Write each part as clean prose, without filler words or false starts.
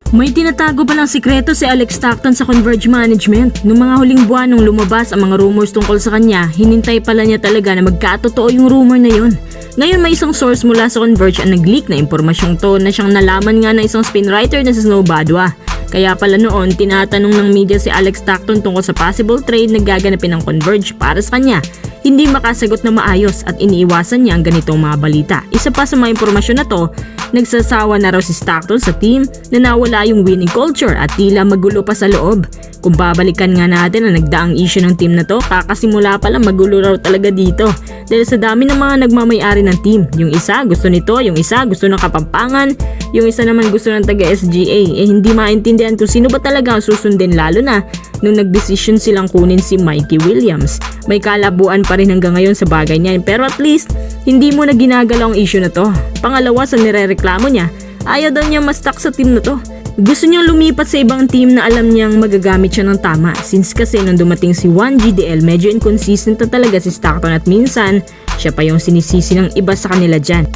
May tinatago palang sikreto si Alex Stockton sa Converge Management. Noong mga huling buwan nung lumabas ang mga rumors tungkol sa kanya, hinintay pala niya talaga na magkatotoo yung rumor na yun. Ngayon may isang source mula sa Converge ang nag-leak na impormasyong to na siyang nalaman nga na isang spin writer na si Snow Badwa. Kaya pala noon, tinatanong ng media si Alex Stockton tungkol sa possible trade na gaganapin ng Converge para sa kanya. Hindi makasagot na maayos at iniiwasan niya ang ganitong mga balita. Isa pa sa mga impormasyon na to, nagsasawa na raw si Stockton sa team na nawala yung winning culture at tila magulo pa sa loob. Kung babalikan nga natin ang nagdaang issue ng team na to, kakasimula pa lang magulo raw talaga dito. Dahil sa dami ng mga nagmamay-ari ng team, yung isa gusto nito, yung isa gusto ng Kapampangan, yung isa naman gusto ng taga-SGA. Hindi maintindihan kung sino ba talaga ang susundin, lalo na nung nagdesisyon silang kunin si Mikey Williams. May kalabuan pa rin hanggang ngayon sa bagay niya, pero at least hindi mo na ginagalaw ang issue na to. Pangalawa, sa nirereklamo niya, ayaw daw niya ma-stuck sa team na to. Gusto niyang lumipat sa ibang team na alam niyang magagamit siya ng tama, since kasi nung dumating si 1GDL medyo inconsistent na talaga si Stockton at minsan siya pa yung sinisisi ng iba sa kanila dyan.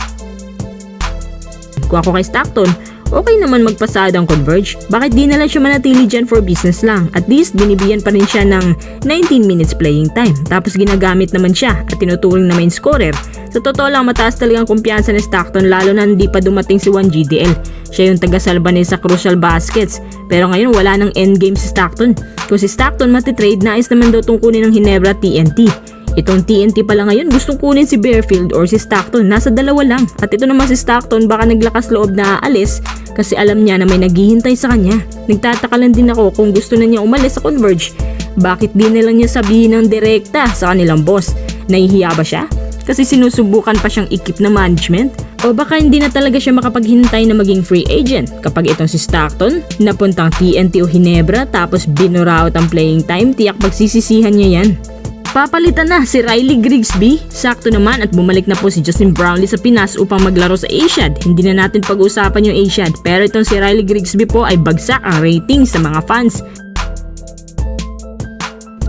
Kung ako kay Stockton, okay naman magpasada ang Converge. Bakit di na lang siya manatili dyan for business lang? At least binibigyan pa rin siya ng 19 minutes playing time. Tapos ginagamit naman siya at tinuturing na main scorer. Sa totoo lang, mataas talagang kumpiyansa ni Stockton lalo na hindi pa dumating si 1GDL. Siya yung taga-salba niya sa crucial baskets. Pero ngayon wala nang endgame si Stockton. Kung si Stockton matitrade, nais naman daw tungkunin ng Ginebra TNT. Itong TNT pala ngayon gustong kunin si Bearfield or si Stockton, nasa dalawa lang. At ito naman si Stockton baka naglakas loob na aalis kasi alam niya na may naghihintay sa kanya. Nagtataka lang din ako kung gusto na niya umalis sa Converge. Bakit di na lang niya sabihin ng direkta sa kanilang boss? Nahihiya ba siya? Kasi sinusubukan pa siyang ikip na management? O baka hindi na talaga siya makapaghintay na maging free agent kapag itong si Stockton napuntang TNT o Ginebra tapos binuraot ang playing time, tiyak pagsisisihan niya yan. Papalitan na si Riley Grigsby. Sakto naman at bumalik na po si Justin Brownlee sa Pinas upang maglaro sa Asiad. Hindi na natin pag-usapan yung Asiad, pero itong si Riley Grigsby po ay bagsak ang rating sa mga fans.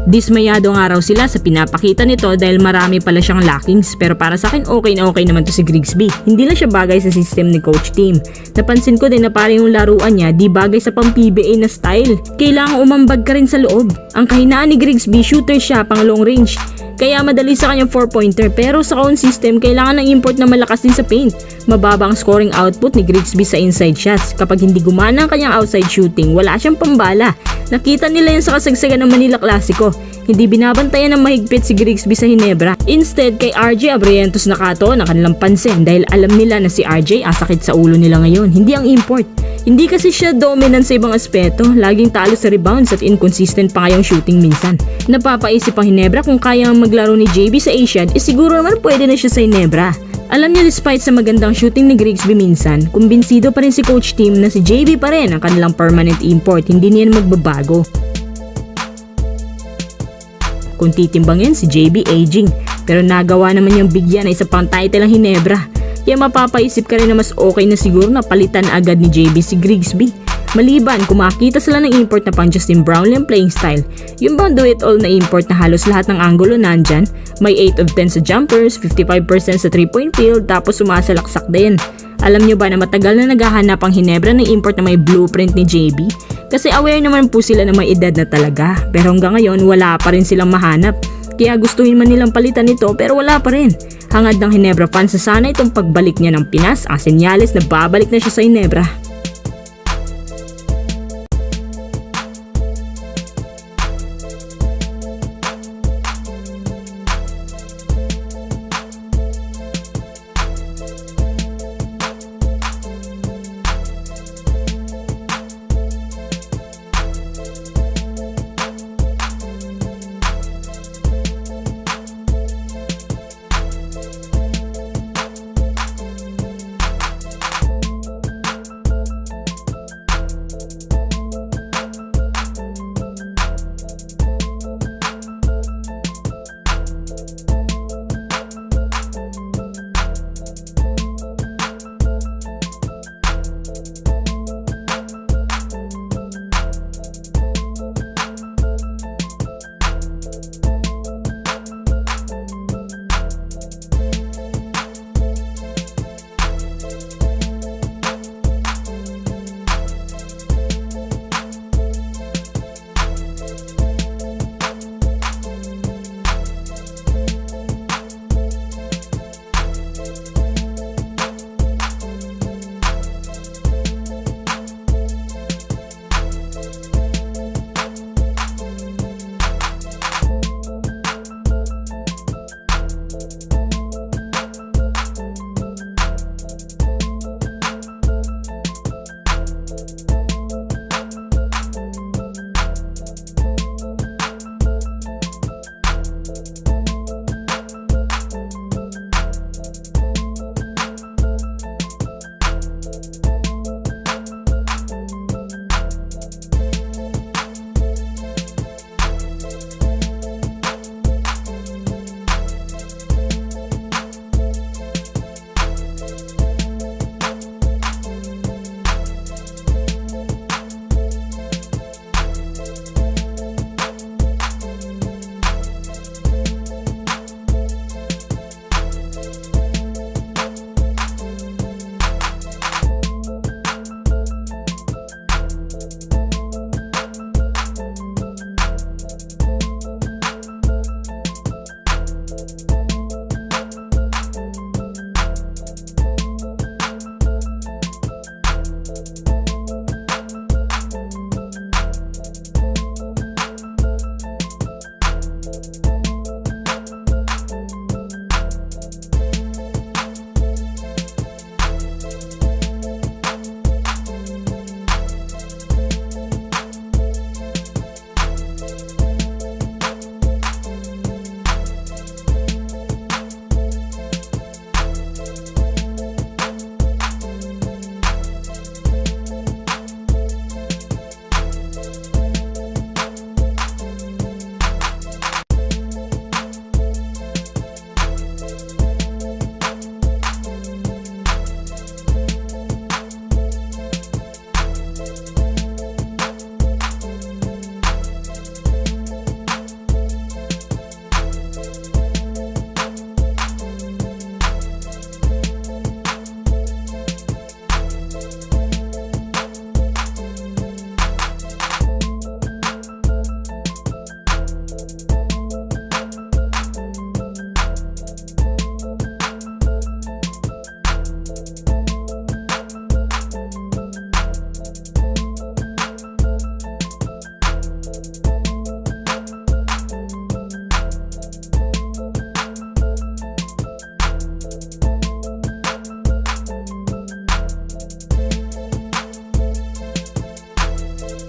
Dismayado nga raw sila sa pinapakita nito dahil marami pala siyang lackings, pero para sa akin okay na okay naman to si Grigsby. Hindi lang siya bagay sa system ni Coach Team. Napansin ko din na parang yung laruan niya di bagay sa pang-PBA na style. Kailangan umambag ka rin sa loob. Ang kahinaan ni Grigsby, shooter siya pang long range. Kaya madali sa kanyang 4-pointer, pero sa own system kailangan ng import na malakas din sa paint. Mababa ang scoring output ni Grigsby sa inside shots. Kapag hindi gumana ang kanyang outside shooting, wala siyang pambala. Nakita nila yan sa kasagsagan ng Manila Clasico. Hindi binabantayan ng mahigpit si Grigsby sa Ginebra. Instead, kay RJ Abrientos nakato na kanilang pansin dahil alam nila na si RJ asakit sa ulo nila ngayon, hindi ang import. Hindi kasi siya dominant sa ibang aspeto, laging talo sa rebounds at inconsistent pa kayang shooting minsan. Napapaisip ang Ginebra kung kaya maglaro ni JB sa Asiad, siguro naman pwede na siya sa Ginebra. Alam niya despite sa magandang shooting ni Grigsby minsan, kumbinsido pa rin si Coach Team na si JB pa rin ang kanilang permanent import, hindi niyan magbabago. Kung titimbangin, si JB aging, pero nagawa naman niyang bigyan na isa pang title ang Ginebra. Kaya mapapaisip ka rin na mas okay na siguro na palitan agad ni JB si Grigsby. Maliban kung makita sila ng import na pang Justin Brownlee ang playing style, yung bang do-it-all na import na halos lahat ng angulo nandyan, may 8 of 10 sa jumpers, 55% sa 3-point field, tapos sumasalaksak din. Alam nyo ba na matagal na naghahanap ang Ginebra ng import na may blueprint ni JB? Kasi aware naman po sila na may edad na talaga, pero hanggang ngayon wala pa rin silang mahanap. Kaya gustuhin man nilang palitan ito pero wala pa rin. Hangad ng Ginebra fans sa sana itong pagbalik niya ng Pinas ang senyales na babalik na siya sa Ginebra.